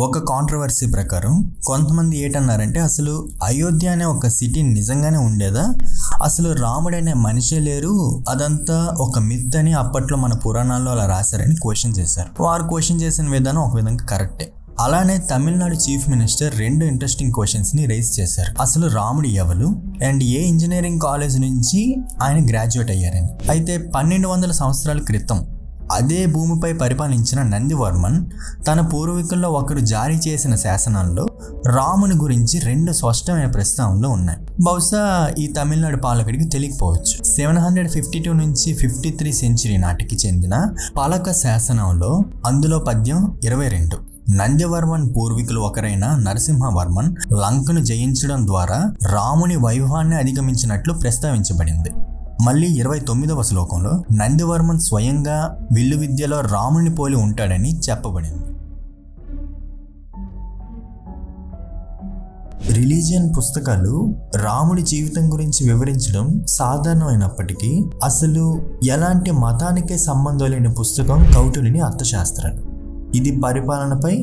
ఒక కాంట్రవర్సీ ప్రకారం కొంతమంది ఏంటన్నారంటే అసలు అయోధ్య అనే ఒక సిటీ నిజంగానే ఉండేదా, అసలు రాముడు అనే మనిషే లేరు, అదంతా ఒక మిత్ అని అప్పట్లో మన పురాణాల్లో అలా రాశారని క్వశ్చన్ చేశారు. వారు క్వశ్చన్ చేసిన విధానం ఒక విధంగా కరెక్టే. అలానే Tamil Nadu chief minister 2 interesting questions ని రైజ్ చేశారు. అసలు రాముడు ఎవరు అండ్ ఏ ఇంజనీరింగ్ కాలేజ్ నుంచి ఆయన గ్రాడ్యుయేట్ అయ్యారని. అయితే 1200 సంవత్సరాల క్రితం అదే భూమిపై పరిపాలించిన నందివర్మన్ తన పూర్వీకుల్లో ఒకరు జారీ చేసిన శాసనాల్లో రాముని గురించి 2 స్పష్టమైన ప్రస్తావనలు ఉన్నాయి. బహుశా ఈ తమిళనాడు పాలకుడికి తెలియకపోవచ్చు. 752 నుంచి 53 సెంచరీ నాటికి చెందిన పలక శాసనంలో అందులో పద్యం 22 నందివర్మన్ పూర్వీకులు ఒకరైన నరసింహవర్మన్ లంకను జయించడం ద్వారా రాముని వైభవాన్ని అధిగమించినట్లు ప్రస్తావించబడింది. మళ్ళీ 29వ శ్లోకంలో నందివర్మన్ స్వయంగా విల్లు విద్యలో రాముని పోలి ఉంటాడని చెప్పబడింది. రిలీజియన్ పుస్తకాలు రాముడి జీవితం గురించి వివరించడం సాధారణమైనప్పటికీ అసలు ఎలాంటి మతానికే సంబంధం లేని పుస్తకం కౌటిల్యుని అర్థశాస్త్రాలు. ఇది పరిపాలనపై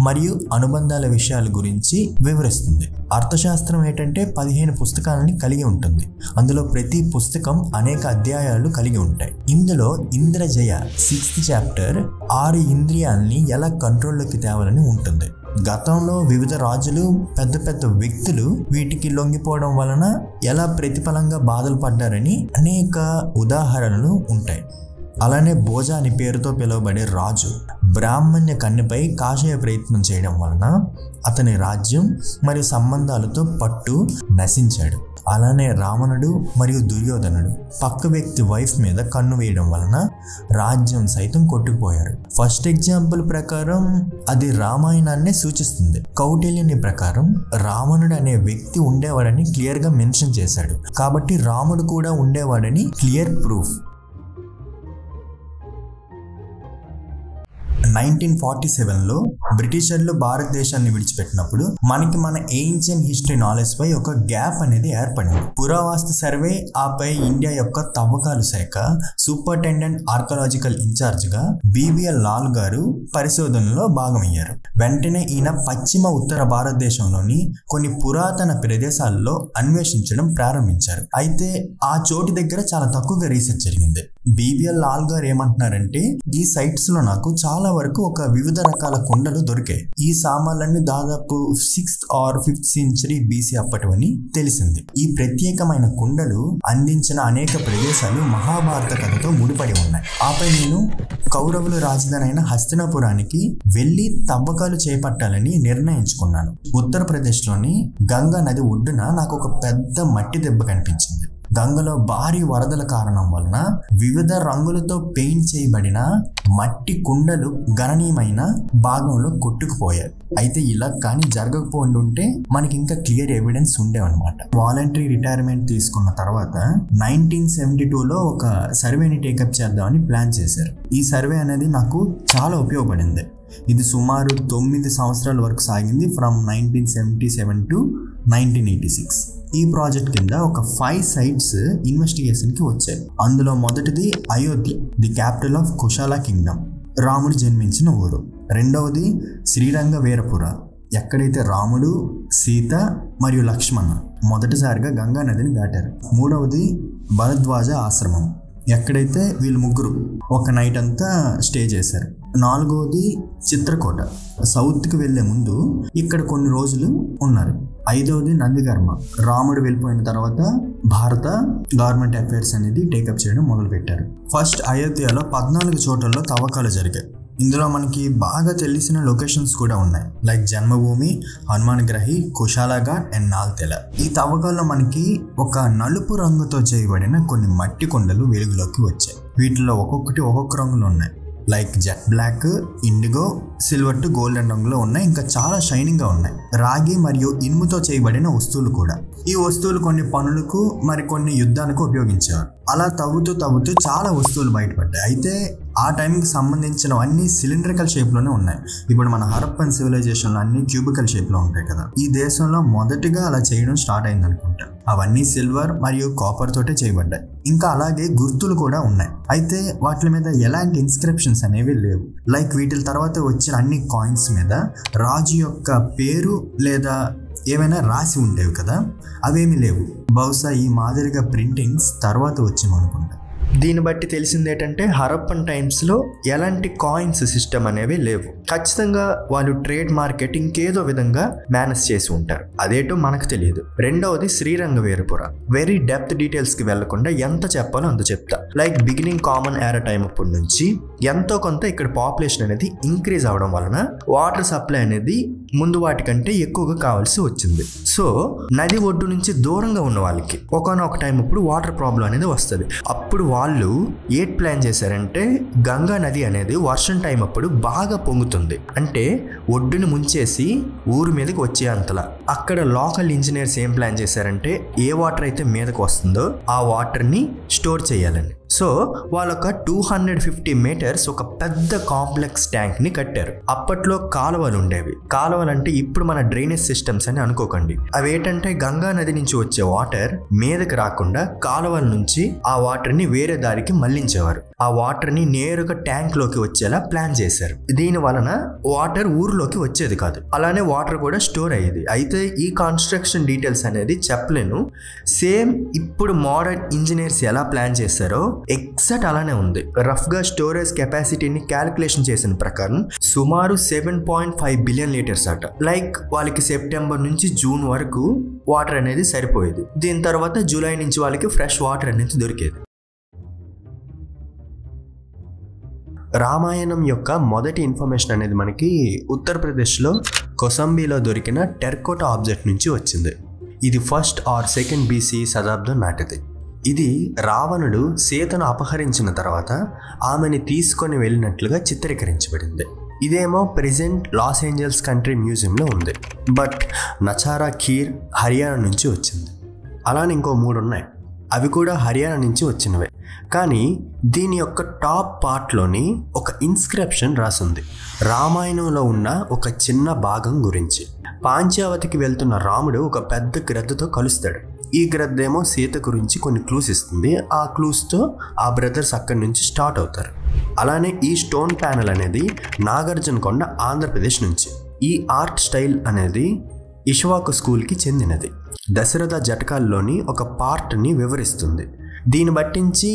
మరియు అనుబంధాల విషయాల గురించి వివరిస్తుంది. అర్థశాస్త్రం ఏంటంటే 15 పుస్తకాలని కలిగి ఉంటుంది. అందులో ప్రతి పుస్తకం అనేక అధ్యాయాలు కలిగి ఉంటాయి. ఇందులో ఇంద్రజయ 6th చాప్టర్ 6 ఇంద్రియాలని ఎలా కంట్రోల్లోకి తేవాలని ఉంటుంది. గతంలో వివిధ రాజులు పెద్ద పెద్ద వ్యక్తులు వీటికి లొంగిపోవడం వలన ఎలా ప్రతిఫలంగా బాధలు పడ్డారని అనేక ఉదాహరణలు ఉంటాయి. అలానే భోజ అని పేరుతో పిలువబడే రాజు బ్రాహ్మణ్య కన్యపై కాషాయ ప్రయత్నం చేయడం వలన అతని రాజ్యం మరియు సంబంధాలతో పట్టు నశించాడు. అలానే రావణుడు మరియు దుర్యోధనుడు పక్క వ్యక్తి వైఫ్ మీద కన్ను వేయడం వలన రాజ్యం సైతం కొట్టుకుపోయారు. ఫస్ట్ ఎగ్జాంపుల్ ప్రకారం అది రామాయణాన్నే సూచిస్తుంది. కౌటిల్యుని ప్రకారం రావణుడు అనే వ్యక్తి ఉండేవాడని క్లియర్ గా మెన్షన్ చేశాడు. కాబట్టి రాముడు కూడా ఉండేవాడని క్లియర్ ప్రూఫ్. 1947లో బ్రిటిషర్లు భారతదేశాన్ని విడిచిపెట్టినప్పుడు మనకి మన ఏన్షియన్ హిస్టరీ నాలెడ్జ్ పై ఒక గ్యాప్ అనేది ఏర్పడింది. పురావస్తు సర్వే ఆపై ఇండియా యొక్క తవ్వకాలు శాఖ సూపరింటెండెంట్ ఆర్కియాలజికల్ ఇన్ఛార్జ్ గా BBL లాల్ గారు పరిశోధనలో భాగమయ్యారు. వెంటనే ఈయన పశ్చిమ ఉత్తర భారతదేశంలోని కొన్ని పురాతన ప్రదేశాల్లో అన్వేషించడం ప్రారంభించారు. అయితే ఆ చోటు దగ్గర చాలా తక్కువగా రీసెర్చ్ జరిగింది. BBL లాల్ గారు ఏమంటున్నారంటే ఈ సైట్స్ లో నాకు చాలా వరకు ఒక వివిధ రకాల కొండలు దొరికాయి. ఈ సామాన్లన్నీ దాదాపు 6th or 5th century BC అప్పటివని తెలిసింది. ఈ ప్రత్యేకమైన కొండలు అందించిన అనేక ప్రదేశాలు మహాభారత కథతో ముడిపడి ఉన్నాయి. ఆపై నేను కౌరవుల రాజధాని అయిన హస్తినాపురానికి వెళ్లి తవ్వకాలు చేపట్టాలని నిర్ణయించుకున్నాను. ఉత్తరప్రదేశ్లోని గంగా నది ఒడ్డున నాకు ఒక పెద్ద మట్టి దెబ్బ కనిపించింది. గంగలో భారీ వరదల కారణం వలన వివిధ రంగులతో పెయింట్ చేయబడిన మట్టి కుండలు గణనీయమైన భాగంలో కొట్టుకుపోయాయి. అయితే ఇలా కానీ జరగకపోతుంటే మనకి ఇంకా క్లియర్ ఎవిడెన్స్ ఉండేవన్నమాట. వాలంటరీ రిటైర్మెంట్ తీసుకున్న తర్వాత 1972లో ఒక సర్వేని టేకప్ చేద్దామని ప్లాన్ చేశారు. ఈ సర్వే అనేది నాకు చాలా ఉపయోగపడింది. ఇది సుమారు 9 సంవత్సరాల వరకు సాగింది, ఫ్రమ్ 1977 to 1986. ఈ ప్రాజెక్ట్ కింద ఒక 5 sites ఇన్వెస్టిగేషన్ కి వచ్చాయి. అందులో మొదటిది Ayodhya, the capital of Kushala kingdom, రాముడు జన్మించిన ఊరు. రెండవది శ్రీరంగ వీరపుర, ఎక్కడైతే రాముడు, సీత మరియు లక్ష్మణ మొదటిసారిగా గంగా నదిని దాటారు. మూడవది భరద్వాజ ఆశ్రమం, ఎక్కడైతే వీళ్ళు ముగ్గురు ఒక నైట్ అంతా స్టే చేశారు. నాలుగవది చిత్రకోట, సౌత్కి వెళ్లే ముందు ఇక్కడ కొన్ని రోజులు ఉన్నారు. ఐదవది నందిగర్మ, రాముడు వెళ్ళిపోయిన తర్వాత భారత గవర్నమెంట్ అఫైర్స్ అనేది టేకప్ చేయడం మొదలు పెట్టారు. ఫస్ట్ అయోధ్యలో 14 చోట్లలో తవ్వకాలు జరిగాయి. ఇందులో మనకి బాగా తెలిసిన లొకేషన్స్ కూడా ఉన్నాయి, లైక్ జన్మభూమి, హనుమాన్ గ్రహి, కుశాల ఘాట్ అండ్ నాల్తెల. ఈ తవ్వకాల్లో మనకి ఒక నలుపు రంగుతో చేయబడిన కొన్ని మట్టి కొండలు వెలుగులోకి వచ్చాయి. వీటిలో ఒక్కొక్కటి ఒక్కొక్క రంగులో ఉన్నాయి, like jet black, indigo, silver to golden రంగులో ఉన్నాయి. ఇంకా చాలా షైనింగ్ గా ఉన్నాయి. రాగి మరియు ఇనుముతో చేయబడిన వస్తువులు కూడా. ఈ వస్తువులు కొన్ని పనులకు మరి కొన్ని యుద్ధాలకు ఉపయోగించారు. అలా తవ్వుతూ చాలా వస్తువులు బయటపడ్డాయి. అయితే ఆ టైంకి సంబంధించినవన్నీ సిలిండ్రికల్ షేప్లోనే ఉన్నాయి. ఇప్పుడు మన హరప్పన్ సివిలైజేషన్లో అన్ని క్యూబికల్ షేప్లో ఉంటాయి కదా. ఈ దేశంలో మొదటిగా అలా చేయడం స్టార్ట్ అయింది అనుకుంటా. అవన్నీ సిల్వర్ మరియు కాపర్ తోటే చేయబడ్డాయి. ఇంకా అలాగే గుర్తులు కూడా ఉన్నాయి. అయితే వాటి మీద ఎలాంటి ఇన్స్క్రిప్షన్స్ అనేవి లేవు. లైక్ వీటి తర్వాత వచ్చిన అన్ని కాయిన్స్ మీద రాజు యొక్క పేరు లేదా ఏమైనా రాసి ఉండేవి కదా, అవేమీ లేవు. బహుశా ఈ మాదిరిగా ప్రింటింగ్స్ తర్వాత వచ్చింది అనుకుంటా. దీన్ని బట్టి తెలిసింది ఏంటంటే హరప్పన్ టైమ్స్లో ఎలాంటి కాయిన్స్ సిస్టమ్ అనేవి లేవు. ఖచ్చితంగా వాళ్ళు ట్రేడ్ మార్కెట్ ఇంకేదో విధంగా మేనేజ్ చేసి ఉంటారు, అదేటో మనకు తెలియదు. రెండవది శ్రీరంగవీరపుర. వెరీ డెప్త్ డీటెయిల్స్కి వెళ్లకుండా ఎంత చెప్పాలో అంత చెప్తా. లైక్ బిగినింగ్ కామన్ ఎరా టైం అప్పటి నుంచి ఎంతో కొంత ఇక్కడ పాపులేషన్ అనేది ఇంక్రీజ్ అవడం వలన వాటర్ సప్లై అనేది ముందు వాటికంటే ఎక్కువగా కావాల్సి వచ్చింది. సో నది ఒడ్డు నుంచి దూరంగా ఉన్న వాళ్ళకి ఒకనొక టైం అప్పుడు వాటర్ ప్రాబ్లం అనేది వస్తుంది. అప్పుడు వాళ్ళు ఏం ప్లాన్ చేశారంటే గంగా నది అనేది వర్షం టైం అప్పుడు బాగా పొంగుతుంది, అంటే ఒడ్డుని ముంచేసి ఊరు మీదకి వచ్చే అంతలా. అక్కడ లోకల్ ఇంజనీర్స్ ఏం ప్లాన్ చేశారంటే ఏ వాటర్ అయితే మీదకి వస్తుందో ఆ వాటర్ని స్టోర్ చేయాలని. సో వాళ్ళొక 250 మీటర్స్ ఒక పెద్ద కాంప్లెక్స్ ట్యాంక్ ని కట్టారు. అప్పట్లో కాలువలు ఉండేవి. కాలువలు అంటే ఇప్పుడు మన డ్రైనేజ్ సిస్టమ్స్ అని అనుకోకండి. అవి ఏంటంటే గంగా నది నుంచి వచ్చే వాటర్ మీదకి రాకుండా కాలువల నుంచి ఆ వాటర్ ని వేరే దారికి మళ్లించేవారు. ఆ వాటర్ ని నేరుగా ట్యాంక్ లోకి వచ్చేలా ప్లాన్ చేశారు. దీని వలన వాటర్ ఊర్లోకి వచ్చేది కాదు, అలానే వాటర్ కూడా స్టోర్ అయ్యేది. అయితే ఈ కన్స్ట్రక్షన్ డీటెయిల్స్ అనేది చెప్పలేను. సేమ్ ఇప్పుడు మోడర్న్ ఇంజనీర్స్ ఎలా ప్లాన్ చేశారో ఎగ్జాక్ట్ అలానే ఉంది. రఫ్ గా స్టోరేజ్ కెపాసిటీని క్యాలిక్యులేషన్ చేసిన ప్రకారం సుమారు 7.5 బిలియన్ లీటర్స్ అట. లైక్ వాళ్ళకి సెప్టెంబర్ నుంచి జూన్ వరకు వాటర్ అనేది సరిపోయేది. దీని తర్వాత జూలై నుంచి వాళ్ళకి ఫ్రెష్ వాటర్ అనేది దొరికేది. రామాయణం యొక్క మొదటి ఇన్ఫర్మేషన్ అనేది మనకి ఉత్తరప్రదేశ్లో కొసంబీలో దొరికిన టెర్కోటా ఆబ్జెక్ట్ నుంచి వచ్చింది. ఇది 1st or 2nd BC శతాబ్దం నాటిది. ఇది రావణుడు సీతను అపహరించిన తర్వాత ఆమెని తీసుకొని వెళ్ళినట్లుగా చిత్రీకరించబడింది. ఇదేమో ప్రెజెంట్ లాస్ ఏంజల్స్ కంట్రీ మ్యూజియంలో ఉంది. బట్ నచారా ఖీర్ హర్యానా నుంచి వచ్చింది. అలానే ఇంకో 3 ఉన్నాయి, అవి కూడా హర్యానా నుంచి వచ్చినవే. కానీ దీని యొక్క టాప్ పార్ట్లోని ఒక ఇన్స్క్రిప్షన్ రాసింది రామాయణంలో ఉన్న ఒక చిన్న భాగం గురించి. పాంచావతికి వెళ్తున్న రాముడు ఒక పెద్ద గ్రద్దతో కలుస్తాడు. ఈ గ్రద్దేమో సీత గురించి కొన్ని క్లూస్ ఇస్తుంది. ఆ క్లూస్తో ఆ బ్రదర్స్ అక్కడి నుంచి స్టార్ట్ అవుతారు. అలానే ఈ స్టోన్ ప్యానెల్ అనేది నాగార్జునకొండ ఆంధ్రప్రదేశ్ నుంచి. ఈ ఆర్ట్ స్టైల్ అనేది ఇష్వాకు స్కూల్కి చెందినది. దశరథ జటకాల్లోని ఒక పార్ట్ని వివరిస్తుంది. దీన్ని బట్టించి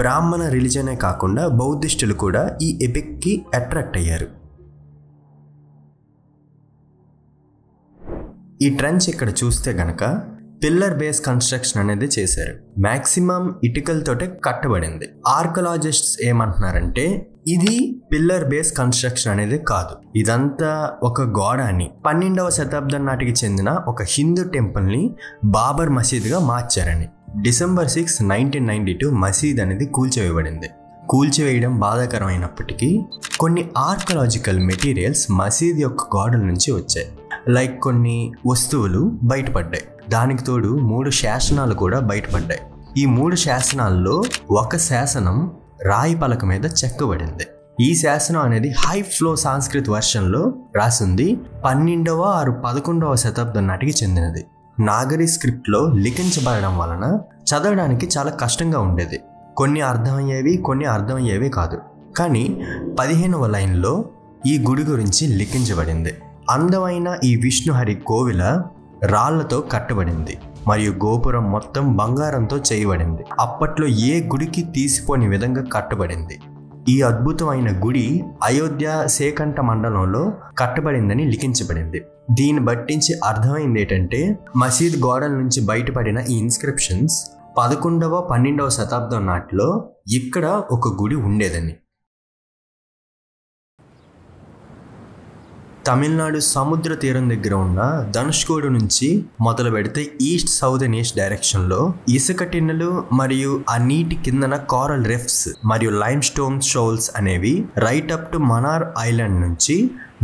బ్రాహ్మణ రిలీజనే కాకుండా బౌద్ధిస్టులు కూడా ఈ ఎపిక్కి అట్రాక్ట్ అయ్యారు. ఈ ట్రెంచ్ ఇక్కడ చూస్తే గనక పిల్లర్ బేస్ కన్స్ట్రక్షన్ అనేది చేశారు. మ్యాక్సిమం ఇటుకలతోటే కట్టబడింది. ఆర్కియాలజిస్ట్స్ ఏమంటున్నారంటే ఇది పిల్లర్ బేస్ కన్స్ట్రక్షన్ అనేది కాదు, ఇదంతా ఒక గోడ అని. 12వ శతాబ్దం నాటికి చెందిన ఒక హిందూ టెంపుల్ని బాబర్ మసీద్గా మార్చారని. December 6, 1992 మసీద్ అనేది కూల్చివేయబడింది. కూల్చివేయడం బాధాకరమైనప్పటికీ కొన్ని ఆర్కియాలజికల్ మెటీరియల్స్ మసీద్ యొక్క గోడల నుంచి వచ్చాయి. లైక్ కొన్ని వస్తువులు బయటపడ్డాయి. దానికి తోడు 3 శాసనాలు కూడా బయటపడ్డాయి. ఈ 3 శాసనాల్లో ఒక శాసనం రాయి పలక మీద చెక్కబడింది. ఈ శాసనం అనేది హై ఫ్లో సాంస్క్రిట్ వర్షన్లో రాసింది. 12వ or 11వ శతాబ్దం నాటికి చెందినది. నాగరి స్క్రిప్ట్లో లిఖించబడడం వలన చదవడానికి చాలా కష్టంగా ఉండేది. కొన్ని అర్థమయ్యేవి, కొన్ని అర్థమయ్యేవి కాదు. కానీ 15వ లైన్లో ఈ గుడి గురించి లిఖించబడింది. అందమైన ఈ విష్ణుహరి కోవిల రాళ్లతో కట్టబడింది మరియు గోపురం మొత్తం బంగారంతో చేయబడింది. అప్పట్లో ఏ గుడికి తీసిపోని విధంగా కట్టబడింది. ఈ అద్భుతమైన గుడి అయోధ్య సేకంట మండలంలో కట్టబడిందని లిఖించబడింది. దీన్ని బట్టించి అర్థమైంది ఏంటంటే మసీద్ గోడల నుంచి బయటపడిన ఈ ఇన్స్క్రిప్షన్స్ 11వ 12వ శతాబ్దం నాటిలో ఇక్కడ ఒక గుడి ఉండేదని. తమిళనాడు సముద్ర తీరం దగ్గర ఉన్న ధనుష్కోడి నుంచి మొదలు పెడితే ఈస్ట్ సౌదర్న్ ఈస్ట్ డైరెక్షన్లో ఇసుక టిన్నెలు మరియు ఆ నీటి కిందన కోరల్ రిఫ్స్ మరియు లైమ్ స్టోన్ షోల్స్ అనేవి right up to Mannar island నుంచి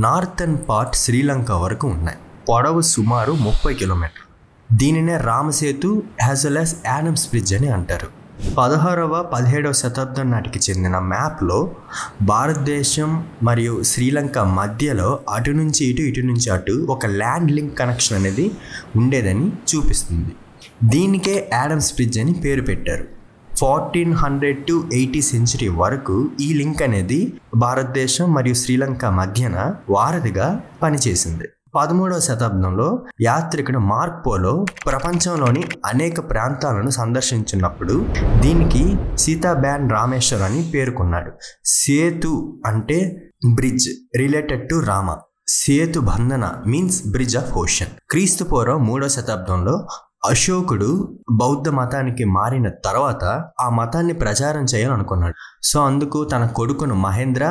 నార్థన్ పార్ట్ శ్రీలంక వరకు ఉన్నాయి. పొడవు సుమారు 30 కిలోమీటర్లు. దీనినే Ram Setu as well as Adams bridge అని అంటారు. 16వ 17వ శతాబ్దం నాటికి చెందిన మ్యాప్లో భారతదేశం మరియు శ్రీలంక మధ్యలో అటు నుంచి ఇటు నుంచి అటు ఒక ల్యాండ్ లింక్ కనెక్షన్ అనేది ఉండేదని చూపిస్తుంది. దీనికే యాడమ్స్ బ్రిడ్జ్ అని పేరు పెట్టారు. 1400 to 80 సెంచరీ వరకు ఈ లింక్ అనేది భారతదేశం మరియు శ్రీలంక మధ్యన వారధిగా పనిచేసింది. 13వ శతాబ్దంలో యాత్రికుడు మార్క్ పోలో ప్రపంచంలోని అనేక ప్రాంతాలను సందర్శించినప్పుడు దీనికి సీతాబ్యాన్ రామేశ్వర్ అని పేర్కొన్నాడు. సేతు అంటే బ్రిడ్జ్ రిలేటెడ్ టు రామ. సేతు బంధన మీన్స్ బ్రిడ్జ్ ఆఫ్ ఓషన్. క్రీస్తు పూర్వం 3వ శతాబ్దంలో అశోకుడు బౌద్ధ మతానికి మారిన తర్వాత ఆ మతాన్ని ప్రచారం చేయాలనుకున్నాడు. సో అందుకు తన కొడుకును మహేంద్ర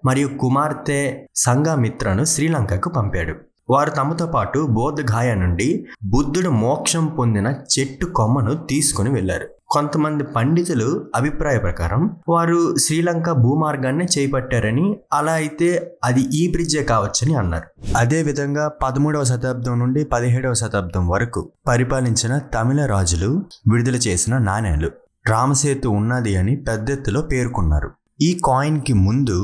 మరియు కుమార్తె సంఘమిత్రను శ్రీలంకకు పంపాడు. వారు తమతో పాటు బౌద్ధ గాయ నుండి బుద్ధుడు మోక్షం పొందిన చెట్టు కొమ్మను తీసుకుని వెళ్లారు. కొంతమంది పండితులు అభిప్రాయ ప్రకారం వారు శ్రీలంక భూమార్గాన్ని చేపట్టారని, అలా అయితే అది ఈ బ్రిడ్జే కావచ్చని అన్నారు. అదేవిధంగా 13వ శతాబ్దం నుండి 17వ శతాబ్దం వరకు పరిపాలించిన తమిళ రాజులు విడుదల చేసిన నాణేలు రామసేతు ఉన్నది అని పెద్ద ఎత్తులో పేర్కొన్నారు. ఈ కాయిన్కి ముందు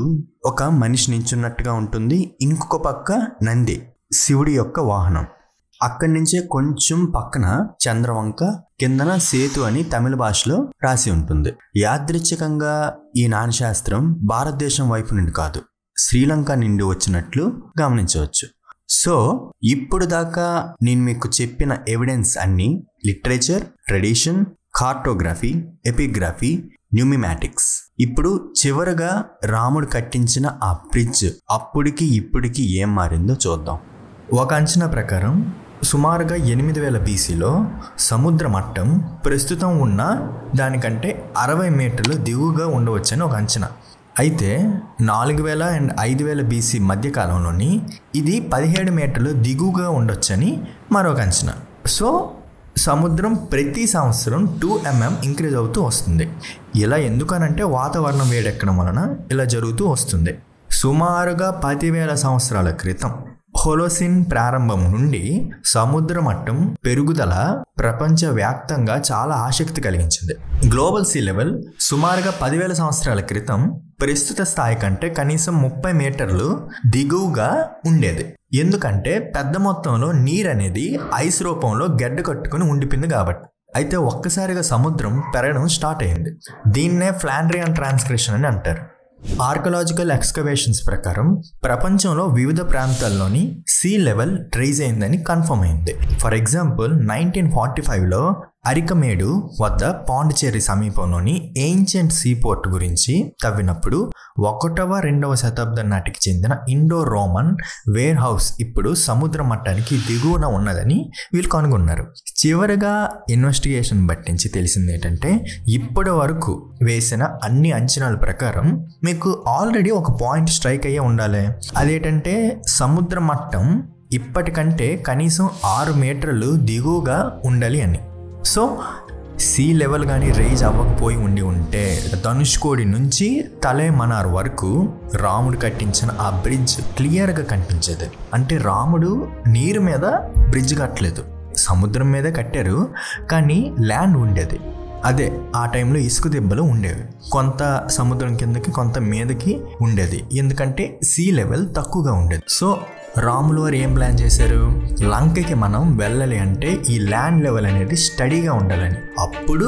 ఒక మనిషి నించున్నట్టుగా ఉంటుంది, ఇంకొక పక్క నంది శివుడి యొక్క వాహనం. అక్కడి నుంచే కొంచెం పక్కన చంద్రవంక, కిందన సేతు అని తమిళ భాషలో రాసి ఉంటుంది. యాదృచ్ఛికంగా ఈ నాణ్యశాస్త్రం భారతదేశం వైపు నుండి కాదు, శ్రీలంక నుండి వచ్చినట్లు గమనించవచ్చు. సో ఇప్పుడు దాకా నేను మీకు చెప్పిన ఎవిడెన్స్ అన్ని లిటరేచర్, ట్రెడిషన్, కార్టోగ్రఫీ, ఎపిగ్రఫీ, న్యూమిమాటిక్స్. ఇప్పుడు చివరగా రాముడు కట్టించిన ఆ బ్రిడ్జ్ అప్పటికి ఇప్పటికి ఏం మారిందో చూద్దాం. ఒక అంచనా ప్రకారం సుమారుగా 8000 BCలో సముద్ర మట్టం ప్రస్తుతం ఉన్న దానికంటే 60 మీటర్లు దిగువగా ఉండవచ్చని ఒక అంచనా. అయితే 4000 and 5000 BC మధ్యకాలంలోని ఇది 17 మీటర్లు దిగువగా ఉండొచ్చని మరొక అంచనా. సో సముద్రం ప్రతి సంవత్సరం 2 mm ఇంక్రీజ్ అవుతూ వస్తుంది. ఇలా ఎందుకనంటే వాతావరణం వేడెక్కడం వలన ఇలా జరుగుతూ వస్తుంది. సుమారుగా 10,000 సంవత్సరాల క్రితం హోలోసిన్ ప్రారంభం నుండి సముద్ర మట్టం పెరుగుదల ప్రపంచవ్యాప్తంగా చాలా ఆసక్తి కలిగించింది. గ్లోబల్ సీ లెవెల్ సుమారుగా 10,000 సంవత్సరాల క్రితం ప్రస్తుత స్థాయి కంటే కనీసం 30 మీటర్లు దిగువగా ఉండేది. ఎందుకంటే పెద్ద మొత్తంలో నీరు అనేది ఐస్ రూపంలో గడ్డ కట్టుకుని ఉండిపోయింది కాబట్టి. అయితే ఒక్కసారిగా సముద్రం పెరగడం స్టార్ట్ అయింది. దీన్నే ఫ్లాండ్రియన్ ట్రాన్స్గ్రెషన్ అని అంటారు. ఆర్కలాజికల్ ఎక్స్కవేషన్స్ ప్రకారం ప్రపంచంలో వివిధ ప్రాంతాల్లోని సీ లెవెల్ రైజ్ అయిందని కన్ఫర్మ్ అయింది. ఫర్ ఎగ్జాంపుల్ 1945లో అరికమేడు వద్ద పాండిచేరి సమీపంలోని ఏన్షియంట్ సీపోర్ట్ గురించి తవ్వినప్పుడు 1వ 2వ శతాబ్దం నాటికి చెందిన ఇండో రోమన్ వేర్ హౌస్ ఇప్పుడు సముద్ర మట్టానికి దిగువన ఉన్నదని వీళ్ళు కనుగొన్నారు. చివరిగా ఇన్వెస్టిగేషన్ బట్టించి తెలిసింది ఏంటంటే ఇప్పటి వరకు వేసిన అన్ని అంచనాల ప్రకారం మీకు ఆల్రెడీ ఒక పాయింట్ స్ట్రైక్ అయ్యే ఉండాలి. అదేంటంటే సముద్ర మట్టం ఇప్పటికంటే కనీసం 6 మీటర్లు దిగువగా ఉండాలి అని. సో సీ లెవెల్ కానీ రైజ్ అవ్వకపోయి ఉంటే ధనుష్కోడి నుంచి తలేమనార్ వరకు రాముడు కట్టించిన ఆ బ్రిడ్జ్ క్లియర్గా కనిపించేది. అంటే రాముడు నీరు మీద బ్రిడ్జ్ కట్టలేదు, సముద్రం మీద కట్టారు, కానీ ల్యాండ్ ఉండేది. అదే ఆ టైంలో ఇసుక దెబ్బలు ఉండేవి, కొంత సముద్రం కిందకి కొంత మీదకి ఉండేది, ఎందుకంటే సీ లెవెల్ తక్కువగా ఉండేది. సో రాములు వారు ఏం ప్లాన్ చేశారు, లంకకి మనం వెళ్ళాలి అంటే ఈ ల్యాండ్ లెవెల్ అనేది స్టడీగా ఉండాలని. అప్పుడు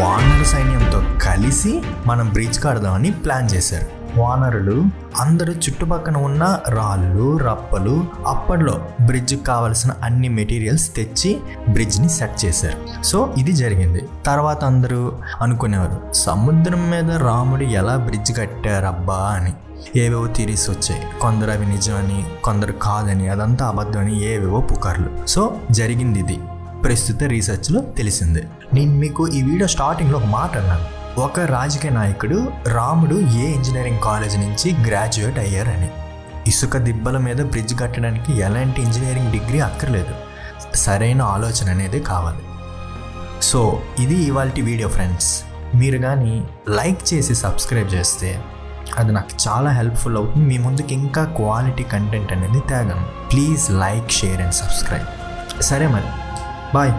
వానర సైన్యంతో కలిసి మనం బ్రిడ్జ్ కడదామని ప్లాన్ చేశారు. వానరులు అందరూ చుట్టుపక్కన ఉన్న రాళ్ళు రప్పలు అప్పట్లో బ్రిడ్జ్కి కావాల్సిన అన్ని మెటీరియల్స్ తెచ్చి బ్రిడ్జ్ని సెట్ చేశారు. సో ఇది జరిగింది. తర్వాత అందరూ అనుకునేవారు సముద్రం మీద రాముడు ఎలా బ్రిడ్జ్ కట్టారబ్బా అని. ఏవేవో థియరీస్ వచ్చాయి, కొందరు అవి నిజమని కొందరు కాదని, అదంతా అబద్ధం అని ఏవేవో పుకార్లు. సో జరిగింది ఇది ప్రస్తుత రీసెర్చ్లో తెలిసింది. నేను మీకు ఈ వీడియో స్టార్టింగ్లో ఒక మాట అన్నాను, ఒక రాజకీయ నాయకుడు రాముడు ఏ ఇంజనీరింగ్ కాలేజ్ నుంచి గ్రాడ్యుయేట్ అయ్యారని. ఇసుక దిబ్బల మీద బ్రిడ్జ్ కట్టడానికి ఎలాంటి ఇంజనీరింగ్ డిగ్రీ అక్కర్లేదు, సరైన ఆలోచన అనేది కావాలి. సో ఇది ఇవాల్టి వీడియో ఫ్రెండ్స్. మీరు కానీ లైక్ చేసి సబ్స్క్రైబ్ చేస్తే అది నాకు చాలా హెల్ప్ఫుల్ అవుతుంది. మీ ముందుకు ఇంకా క్వాలిటీ కంటెంట్ అనేది తేగలను. Please like, share and subscribe. సరే మరి, బాయ్.